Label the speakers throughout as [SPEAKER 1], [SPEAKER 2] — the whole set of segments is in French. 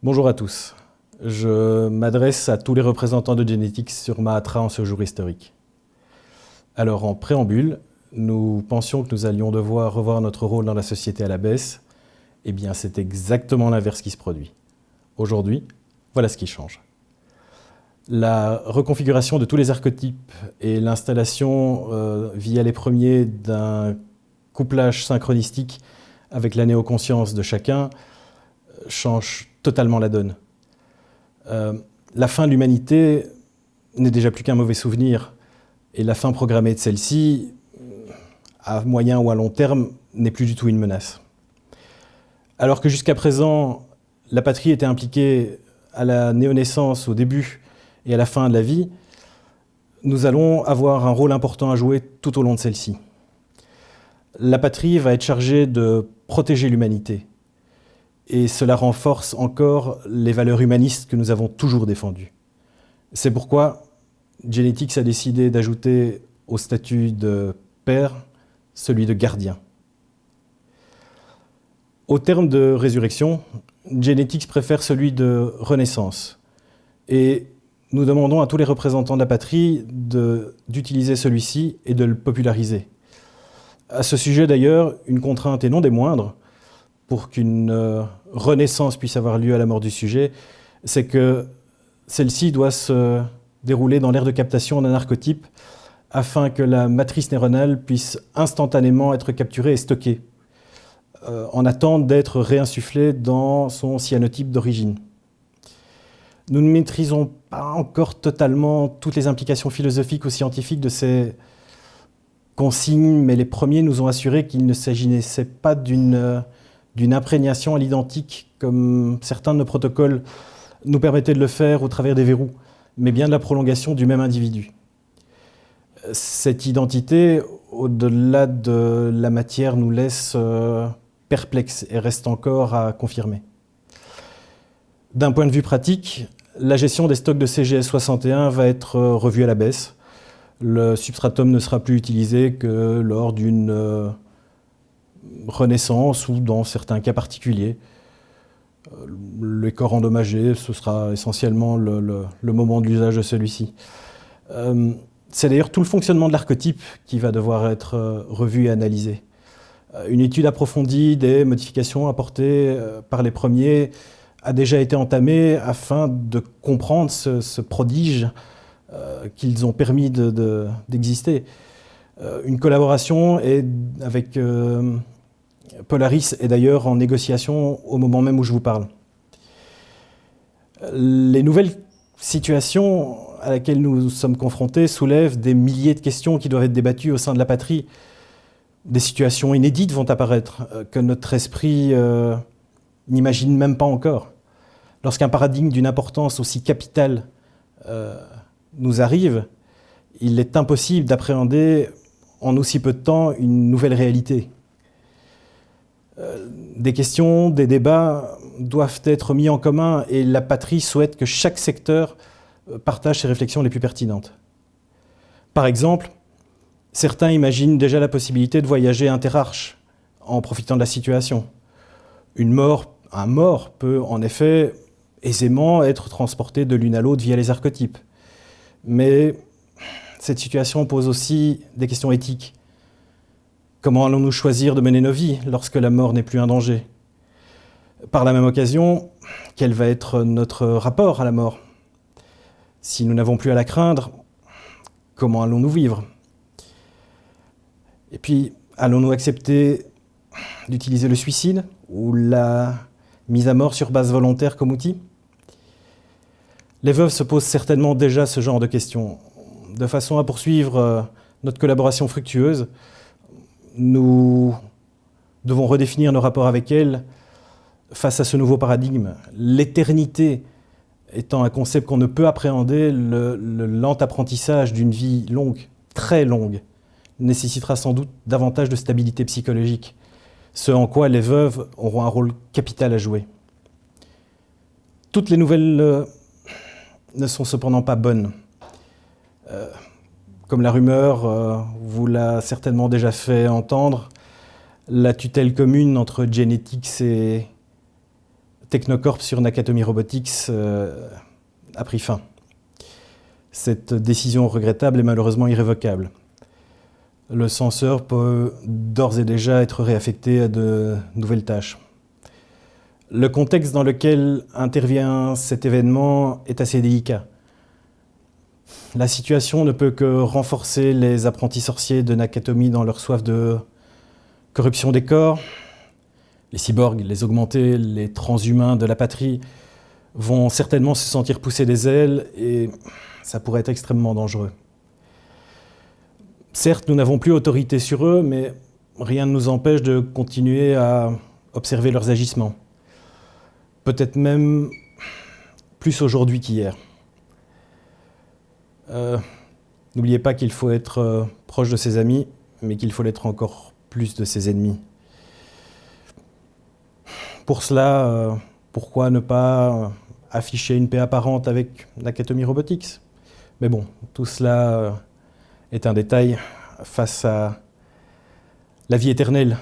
[SPEAKER 1] Bonjour à tous. Je m'adresse à tous les représentants de Genetics sur Mahatra en ce jour historique. Alors, en préambule, nous pensions que nous allions devoir revoir notre rôle dans la société à la baisse. Eh bien, c'est exactement l'inverse qui se produit. Aujourd'hui, voilà ce qui change. La reconfiguration de tous les archétypes et l'installation via les premiers d'un couplage synchronistique avec la néoconscience de chacun change totalement la donne. La fin de l'humanité n'est déjà plus qu'un mauvais souvenir, et la fin programmée de celle-ci, à moyen ou à long terme, n'est plus du tout une menace. Alors que jusqu'à présent, la patrie était impliquée à la néonaissance, au début et à la fin de la vie, nous allons avoir un rôle important à jouer tout au long de celle-ci. La patrie va être chargée de protéger l'humanité, et cela renforce encore les valeurs humanistes que nous avons toujours défendues. C'est pourquoi Genetics a décidé d'ajouter au statut de père celui de gardien. Au terme de résurrection, Genetics préfère celui de renaissance. Et nous demandons à tous les représentants de la patrie d'utiliser celui-ci et de le populariser. À ce sujet d'ailleurs, une contrainte et non des moindres, pour qu'une renaissance puisse avoir lieu à la mort du sujet, c'est que celle-ci doit se dérouler dans l'aire de captation d'un archétype afin que la matrice neuronale puisse instantanément être capturée et stockée, en attente d'être réinsufflée dans son cyanotype d'origine. Nous ne maîtrisons pas encore totalement toutes les implications philosophiques ou scientifiques de ces consignes, mais les premiers nous ont assuré qu'il ne s'agissait pas d'une imprégnation à l'identique, comme certains de nos protocoles nous permettaient de le faire au travers des verrous, mais bien de la prolongation du même individu. Cette identité, au-delà de la matière, nous laisse perplexes et reste encore à confirmer. D'un point de vue pratique, la gestion des stocks de CGS61 va être revue à la baisse. Le substratum ne sera plus utilisé que lors d'une renaissance ou dans certains cas particuliers. Les corps endommagés, ce sera essentiellement le moment de l'usage de celui-ci. C'est d'ailleurs tout le fonctionnement de l'archétype qui va devoir être revu et analysé. Une étude approfondie des modifications apportées par les premiers a déjà été entamée afin de comprendre ce prodige qu'ils ont permis d'exister. Une collaboration avec Polaris est d'ailleurs en négociation au moment même où je vous parle. Les nouvelles situations à laquelle nous sommes confrontés soulèvent des milliers de questions qui doivent être débattues au sein de la patrie. Des situations inédites vont apparaître, que notre esprit n'imagine même pas encore. Lorsqu'un paradigme d'une importance aussi capitale nous arrive, il est impossible d'appréhender en aussi peu de temps une nouvelle réalité. Des questions, des débats doivent être mis en commun et la patrie souhaite que chaque secteur partage ses réflexions les plus pertinentes. Par exemple, certains imaginent déjà la possibilité de voyager interarches en profitant de la situation. Un mort peut en effet aisément être transporté de l'une à l'autre via les archétypes. Mais cette situation pose aussi des questions éthiques. Comment allons-nous choisir de mener nos vies lorsque la mort n'est plus un danger? Par la même occasion, quel va être notre rapport à la mort? Si nous n'avons plus à la craindre, comment allons-nous vivre? Et puis, allons-nous accepter d'utiliser le suicide ou la mise à mort sur base volontaire comme outil? Les veuves se posent certainement déjà ce genre de questions. De façon à poursuivre notre collaboration fructueuse, nous devons redéfinir nos rapports avec elles face à ce nouveau paradigme. L'éternité étant un concept qu'on ne peut appréhender, le lent apprentissage d'une vie longue, très longue, nécessitera sans doute davantage de stabilité psychologique, ce en quoi les veuves auront un rôle capital à jouer. Toutes les nouvelles ne sont cependant pas bonnes. Comme la rumeur vous l'a certainement déjà fait entendre, la tutelle commune entre Genetics et Technocorp sur Nakatomi Robotics a pris fin. Cette décision regrettable est malheureusement irrévocable. Le censeur peut d'ores et déjà être réaffecté à de nouvelles tâches. Le contexte dans lequel intervient cet événement est assez délicat. La situation ne peut que renforcer les apprentis sorciers de Nakatomi dans leur soif de corruption des corps. Les cyborgs, les augmentés, les transhumains de la patrie vont certainement se sentir pousser des ailes et ça pourrait être extrêmement dangereux. Certes, nous n'avons plus autorité sur eux, mais rien ne nous empêche de continuer à observer leurs agissements. Peut-être même plus aujourd'hui qu'hier. N'oubliez pas qu'il faut être proche de ses amis, mais qu'il faut l'être encore plus de ses ennemis. Pour cela, pourquoi ne pas afficher une paix apparente avec Nakatomi Robotics? Mais bon, tout cela est un détail face à la vie éternelle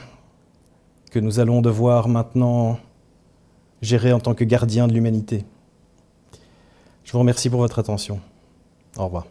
[SPEAKER 1] que nous allons devoir maintenant gérer en tant que gardiens de l'humanité. Je vous remercie pour votre attention. Au revoir.